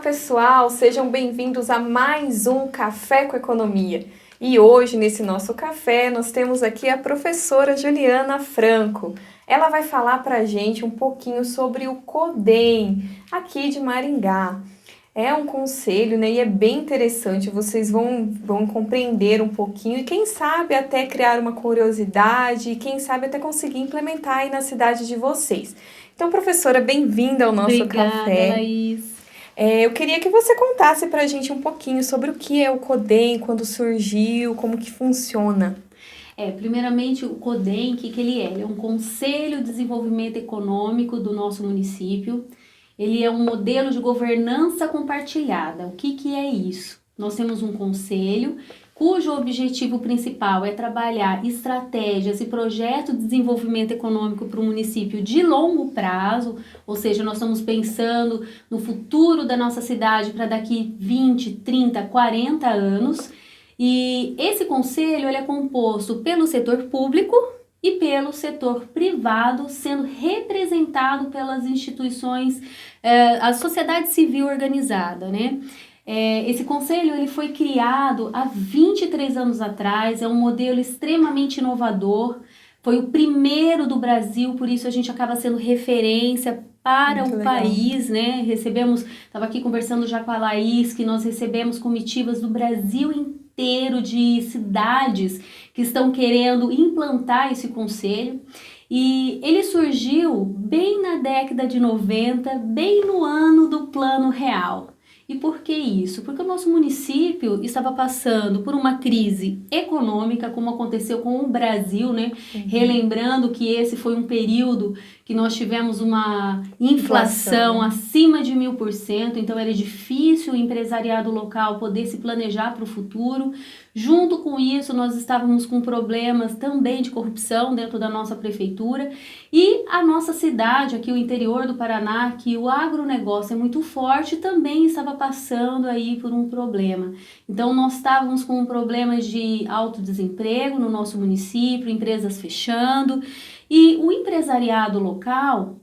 pessoal, sejam bem-vindos a mais um Café com Economia. E hoje, nesse nosso café, nós temos aqui a professora Juliana Franco. Ela vai falar para a gente um pouquinho sobre o CODEM, aqui de Maringá. É um conselho, né? E é bem interessante, vocês vão compreender um pouquinho e quem sabe até criar uma curiosidade e quem sabe até conseguir implementar aí na cidade de vocês. Então, professora, bem-vinda ao nosso café. Obrigada, Laís. Eu queria que você contasse para a gente um pouquinho sobre o que é o CODEM, quando surgiu, como que funciona. Primeiramente, o CODEM, o que ele é? Ele é um Conselho de Desenvolvimento Econômico do nosso município. Ele é um modelo de governança compartilhada. O que é isso? Nós temos um conselho cujo objetivo principal é trabalhar estratégias e projetos de desenvolvimento econômico para o município de longo prazo, ou seja, nós estamos pensando no futuro da nossa cidade para daqui 20, 30, 40 anos. E esse conselho ele é composto pelo setor público e pelo setor privado, sendo representado pelas instituições, a sociedade civil organizada, né? Esse conselho ele foi criado há 23 anos atrás, é um modelo extremamente inovador, foi o primeiro do Brasil, por isso a gente acaba sendo referência para Muito o legal. país, né? Estava aqui conversando já com a Laís, que nós recebemos comitivas do Brasil inteiro, de cidades que estão querendo implantar esse conselho. E ele surgiu bem na década de 90, bem no ano do Plano Real. E por que isso? Porque o nosso município estava passando por uma crise econômica, como aconteceu com o Brasil, né? Relembrando que esse foi um período que nós tivemos uma inflação acima de 1000%, então era difícil o empresariado local poder se planejar para o futuro. Junto com isso, nós estávamos com problemas também de corrupção dentro da nossa prefeitura e a nossa cidade, aqui o interior do Paraná, que o agronegócio é muito forte, também estava passando aí por um problema. Então, nós estávamos com problemas de alto desemprego no nosso município, empresas fechando, e o empresariado local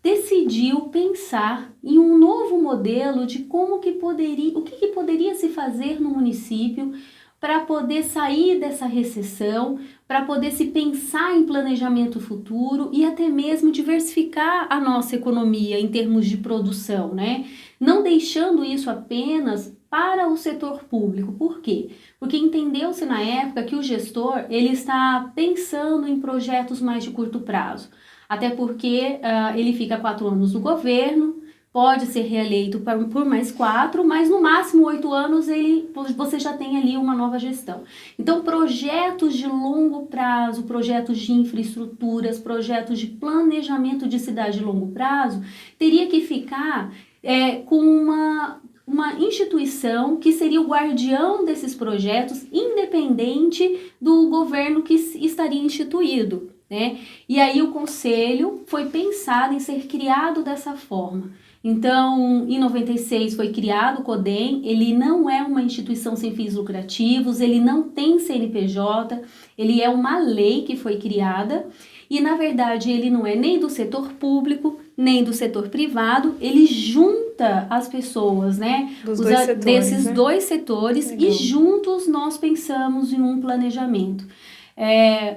decidiu pensar em um novo modelo de o que poderia se fazer no município para poder sair dessa recessão, para poder se pensar em planejamento futuro e até mesmo diversificar a nossa economia em termos de produção, né? Não deixando isso apenas para o setor público. Por quê? Porque entendeu-se na época que o gestor ele está pensando em projetos mais de curto prazo. Até porque ele fica 4 anos no governo, pode ser reeleito por mais 4, mas no máximo 8 anos você já tem ali uma nova gestão. Então, projetos de longo prazo, projetos de infraestruturas, projetos de planejamento de cidade de longo prazo, teria que ficar com uma instituição que seria o guardião desses projetos, independente do governo que estaria instituído, né? E aí o conselho foi pensado em ser criado dessa forma. Então, em 96 foi criado o CODEM, ele não é uma instituição sem fins lucrativos, ele não tem CNPJ, ele é uma lei que foi criada e, na verdade, ele não é nem do setor público, nem do setor privado, ele junta as pessoas, né? Desses dois setores e juntos nós pensamos em um planejamento.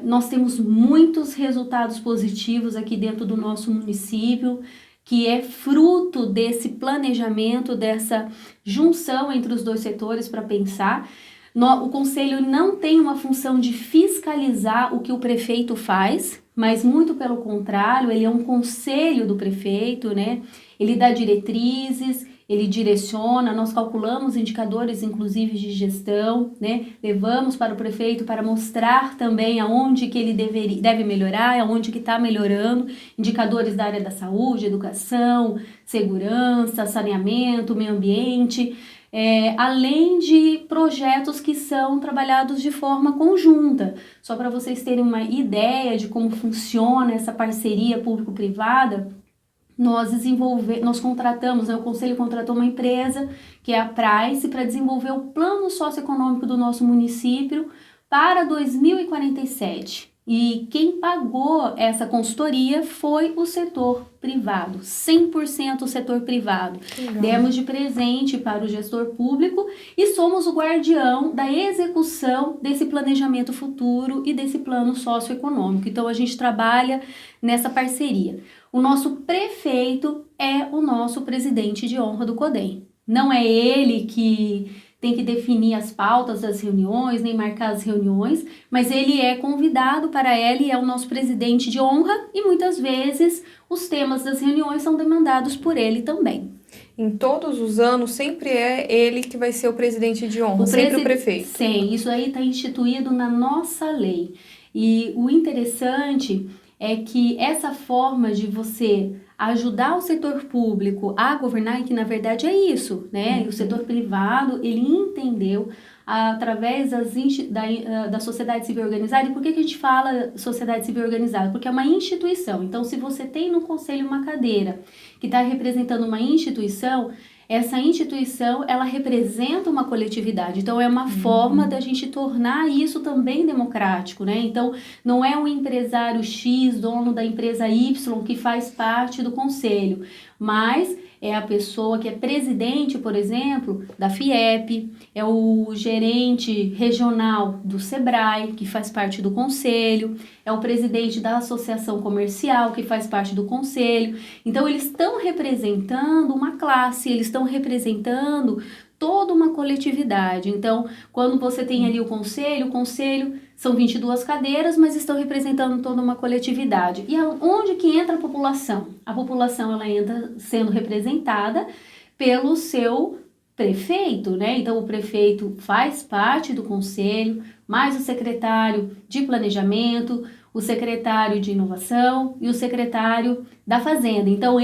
Nós temos muitos resultados positivos aqui dentro do nosso município, que é fruto desse planejamento, dessa junção entre os dois setores para pensar. O conselho não tem uma função de fiscalizar o que o prefeito faz, mas muito pelo contrário, ele é um conselho do prefeito, né? Ele dá diretrizes, ele direciona, nós calculamos indicadores, inclusive, de gestão, né? Levamos para o prefeito para mostrar também aonde que ele deve melhorar, aonde que está melhorando, indicadores da área da saúde, educação, segurança, saneamento, meio ambiente, além de projetos que são trabalhados de forma conjunta. Só para vocês terem uma ideia de como funciona essa parceria público-privada, nós contratamos, né, o Conselho contratou uma empresa, que é a Price, para desenvolver o plano socioeconômico do nosso município para 2047. E quem pagou essa consultoria foi o setor privado, 100% o setor privado. Legal. Demos de presente para o gestor público e somos o guardião da execução desse planejamento futuro e desse plano socioeconômico. Então, a gente trabalha nessa parceria. O nosso prefeito é o nosso presidente de honra do CODEM. Não é ele que tem que definir as pautas das reuniões, nem marcar as reuniões, mas ele é convidado para ela e é o nosso presidente de honra e muitas vezes os temas das reuniões são demandados por ele também. Em todos os anos, sempre é ele que vai ser o presidente de honra, sempre o prefeito. Sim, isso aí está instituído na nossa lei. E o interessante é que essa forma de você ajudar o setor público a governar, e que na verdade é isso, né? E o setor privado, ele entendeu através da sociedade civil organizada. E por que a gente fala sociedade civil organizada? Porque é uma instituição. Então, se você tem no conselho uma cadeira que está representando uma instituição, essa instituição, ela representa uma coletividade. Então, é uma forma da gente tornar isso também democrático, né? Então, não é um empresário X, dono da empresa Y, que faz parte do conselho, mas é a pessoa que é presidente, por exemplo, da FIEP, é o gerente regional do SEBRAE, que faz parte do conselho, é o presidente da associação comercial, que faz parte do conselho. Então, eles estão representando uma classe, eles estão representando toda uma coletividade. Então, quando você tem ali o conselho são 22 cadeiras, mas estão representando toda uma coletividade. E onde que entra a população? A população, ela entra sendo representada pelo seu prefeito, né? Então, o prefeito faz parte do conselho, mais o secretário de planejamento, o secretário de inovação e o secretário da fazenda. Então,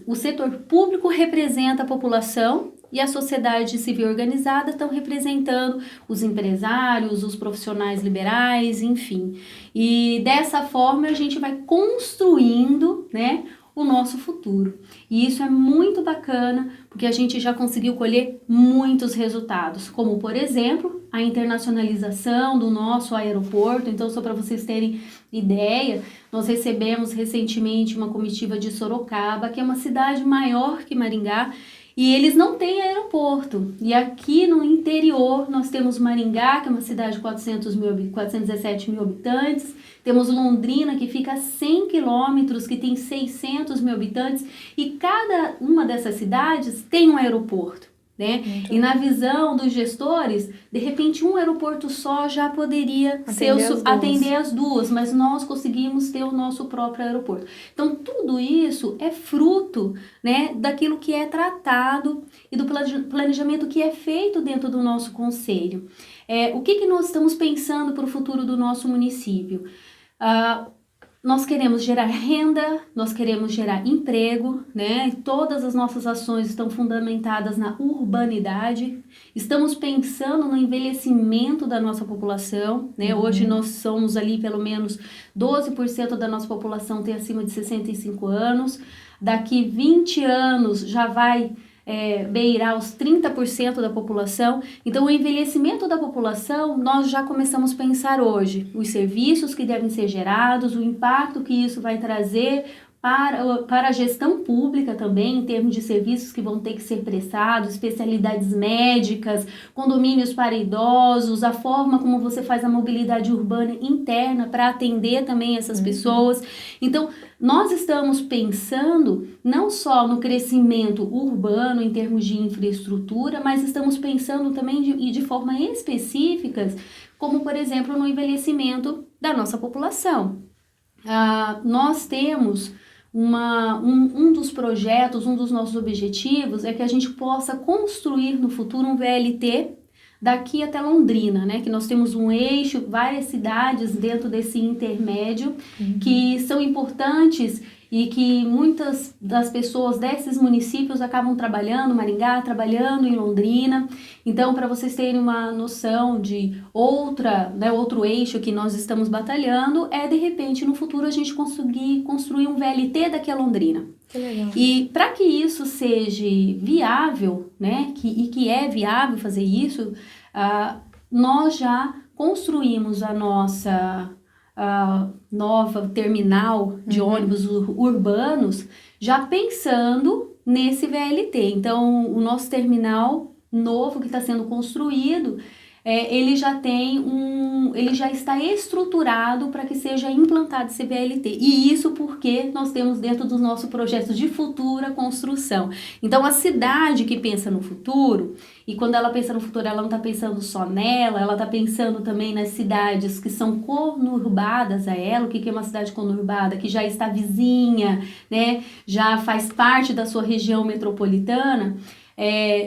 o setor público representa a população e a sociedade civil organizada estão representando os empresários, os profissionais liberais, enfim. E dessa forma a gente vai construindo, né, o nosso futuro. E isso é muito bacana, porque a gente já conseguiu colher muitos resultados, como, por exemplo, a internacionalização do nosso aeroporto. Então, só para vocês terem ideia, nós recebemos recentemente uma comitiva de Sorocaba, que é uma cidade maior que Maringá, e eles não têm aeroporto. E aqui no interior nós temos Maringá, que é uma cidade de 417 mil habitantes. Temos Londrina, que fica a 100 quilômetros, que tem 600 mil habitantes. E cada uma dessas cidades tem um aeroporto, né? E na visão dos gestores, de repente um aeroporto só já poderia atender as duas, mas nós conseguimos ter o nosso próprio aeroporto. Então, tudo isso é fruto, né, daquilo que é tratado e do planejamento que é feito dentro do nosso conselho. O que nós estamos pensando para o futuro do nosso município? Nós queremos gerar renda, nós queremos gerar emprego, né? Todas as nossas ações estão fundamentadas na urbanidade. Estamos pensando no envelhecimento da nossa população, né? Hoje nós somos ali pelo menos 12% da nossa população tem acima de 65 anos. Daqui 20 anos já vai beirar os 30% da população. Então, o envelhecimento da população, nós já começamos a pensar hoje os serviços que devem ser gerados, o impacto que isso vai trazer para a gestão pública também, em termos de serviços que vão ter que ser prestados, especialidades médicas, condomínios para idosos, a forma como você faz a mobilidade urbana interna para atender também essas pessoas. Então, nós estamos pensando não só no crescimento urbano em termos de infraestrutura, mas estamos pensando também de forma específica, como, por exemplo, no envelhecimento da nossa população. Nós temos um dos projetos, um dos nossos objetivos é que a gente possa construir no futuro um VLT daqui até Londrina, né? Que nós temos um eixo, várias cidades dentro desse intermédio que são importantes e que muitas das pessoas desses municípios acabam trabalhando, Maringá, trabalhando em Londrina. Então, para vocês terem uma noção de outro eixo que nós estamos batalhando, de repente, no futuro, a gente conseguir construir um VLT daqui a Londrina. Que legal. E para que isso seja viável, né, que é viável fazer isso, nós já construímos a nossa nova terminal de ônibus urbanos, já pensando nesse VLT. Então, o nosso terminal novo que está sendo construído, ele já está estruturado para que seja implantado esse VLT. E isso porque nós temos dentro dos nossos projetos de futura construção. Então, a cidade que pensa no futuro, e quando ela pensa no futuro, ela não está pensando só nela, ela está pensando também nas cidades que são conurbadas a ela. O que é uma cidade conurbada? Que já está vizinha, né? Já faz parte da sua região metropolitana.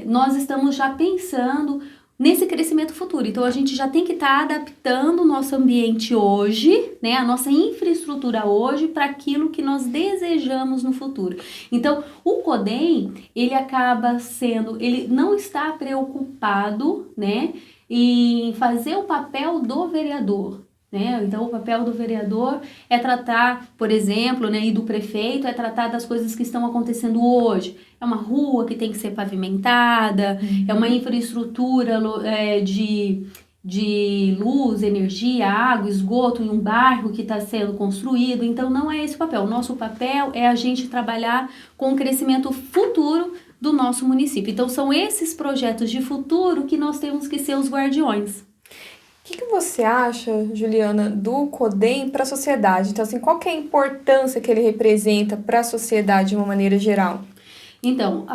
Nós estamos já pensando nesse crescimento futuro. Então, a gente já tem que estar adaptando o nosso ambiente hoje, né, a nossa infraestrutura hoje para aquilo que nós desejamos no futuro. Então, o CODEM, ele não está preocupado, né, em fazer o papel do vereador. Né? Então, o papel do vereador é tratar, por exemplo, né, e do prefeito é tratar das coisas que estão acontecendo hoje. É uma rua que tem que ser pavimentada, é uma infraestrutura de luz, energia, água, esgoto em um bairro que está sendo construído. Então, não é esse o papel. O nosso papel é a gente trabalhar com o crescimento futuro do nosso município. Então, são esses projetos de futuro que nós temos que ser os guardiões. O que você acha, Juliana, do CODEM para a sociedade? Então, assim, qual que é a importância que ele representa para a sociedade de uma maneira geral? Então,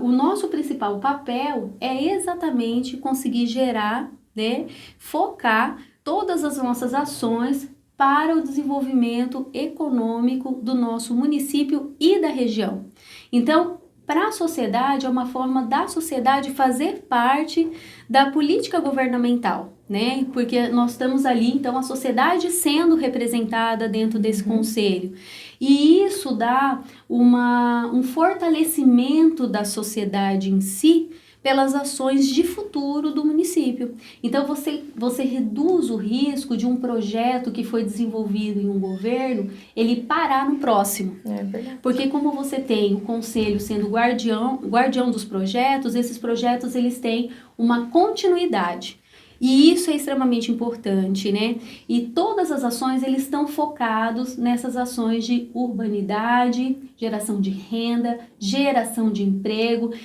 o nosso principal papel é exatamente conseguir gerar, né, focar todas as nossas ações para o desenvolvimento econômico do nosso município e da região. Então, para a sociedade, é uma forma da sociedade fazer parte da política governamental, né? Porque nós estamos ali, então, a sociedade sendo representada dentro desse conselho. E isso dá um fortalecimento da sociedade em si pelas ações de futuro do município. Então, você reduz o risco de um projeto que foi desenvolvido em um governo, ele parar no próximo. É verdade. Porque como você tem o conselho sendo guardião dos projetos, esses projetos eles têm uma continuidade. E isso é extremamente importante, né? E todas as ações, eles estão focados nessas ações de urbanidade, geração de renda, geração de emprego,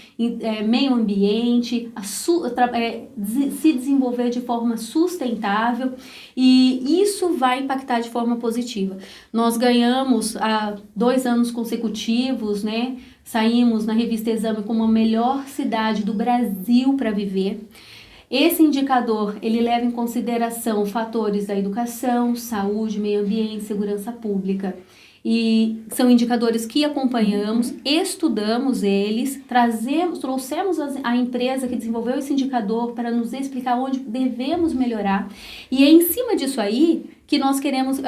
meio ambiente, se desenvolver de forma sustentável, e isso vai impactar de forma positiva. Nós ganhamos há 2 anos consecutivos, né? Saímos na revista Exame como a melhor cidade do Brasil para viver. Esse indicador, ele leva em consideração fatores da educação, saúde, meio ambiente, segurança pública. E são indicadores que acompanhamos, estudamos eles, trouxemos a empresa que desenvolveu esse indicador para nos explicar onde devemos melhorar. E é em cima disso aí que nós queremos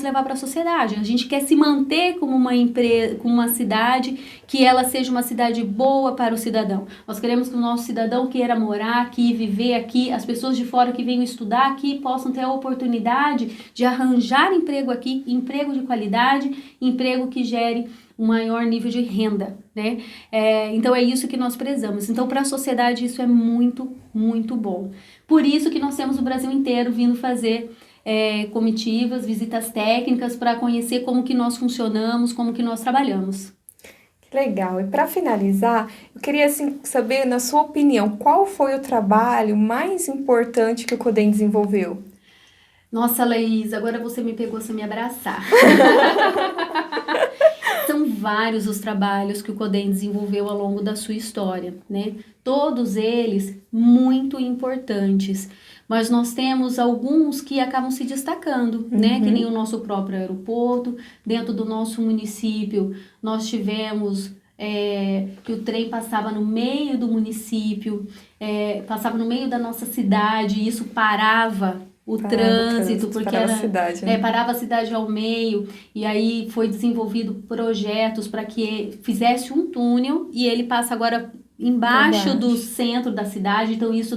levar para a sociedade. A gente quer se manter como uma empresa, como uma cidade que ela seja uma cidade boa para o cidadão. Nós queremos que o nosso cidadão queira morar aqui, viver aqui, as pessoas de fora que venham estudar aqui possam ter a oportunidade de arranjar emprego aqui, emprego de qualidade, emprego que gere um maior nível de renda, né? Então é isso que nós prezamos. Então para a sociedade isso é muito, muito bom. Por isso que nós temos o Brasil inteiro vindo fazer comitivas, visitas técnicas para conhecer como que nós funcionamos, como que nós trabalhamos. Legal. E para finalizar, eu queria assim, saber, na sua opinião, qual foi o trabalho mais importante que o CODEM desenvolveu? Nossa, Laís, agora você me pegou sem me abraçar. São vários os trabalhos que o CODEM desenvolveu ao longo da sua história, né? Todos eles muito importantes, mas nós temos alguns que acabam se destacando, né? Que nem o nosso próprio aeroporto. Dentro do nosso município, nós tivemos que o trem passava no meio do município, passava no meio da nossa cidade, e isso parava o trânsito, porque parava a cidade, né? Parava a cidade ao meio, e aí foi desenvolvido projetos para que fizesse um túnel, e ele passa agora embaixo do centro da cidade. Então isso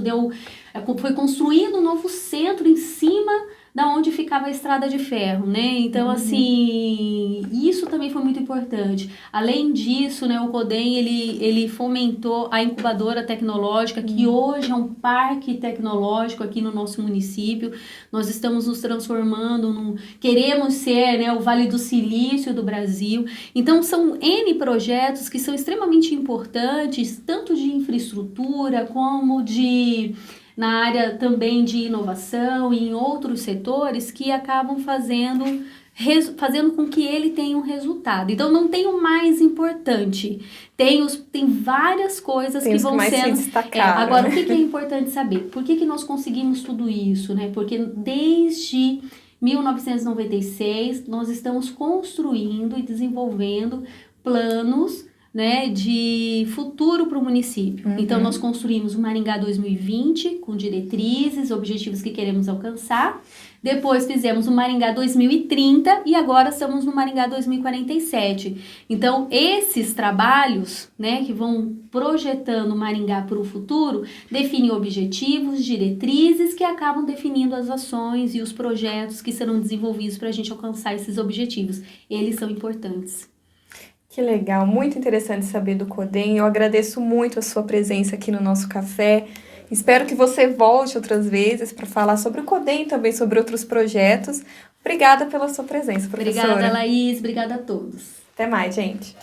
foi construído um novo centro em cima da onde fica ficava a estrada de ferro, né? Então, assim, isso também foi muito importante. Além disso, né, o CODEM, ele fomentou a incubadora tecnológica, que hoje é um parque tecnológico aqui no nosso município. Nós estamos nos transformando, queremos ser, né, o Vale do Silício do Brasil. Então, são N projetos que são extremamente importantes, tanto de infraestrutura como na área também de inovação e em outros setores que acabam fazendo com que ele tenha um resultado. Então, não tem o mais importante. Tem várias coisas que vão sendo... Agora, o que é importante saber? Por que nós conseguimos tudo isso, né? Porque desde 1996, nós estamos construindo e desenvolvendo planos, né, de futuro para o município. Então, nós construímos o Maringá 2020, com diretrizes, objetivos que queremos alcançar. Depois fizemos o Maringá 2030 e agora estamos no Maringá 2047. Então, esses trabalhos, né, que vão projetando o Maringá para o futuro, definem objetivos, diretrizes que acabam definindo as ações e os projetos que serão desenvolvidos para a gente alcançar esses objetivos. Eles são importantes. Que legal, muito interessante saber do CODEM. Eu agradeço muito a sua presença aqui no nosso café. Espero que você volte outras vezes para falar sobre o CODEM e também sobre outros projetos. Obrigada pela sua presença, professora. Obrigada, Laís. Obrigada a todos. Até mais, gente.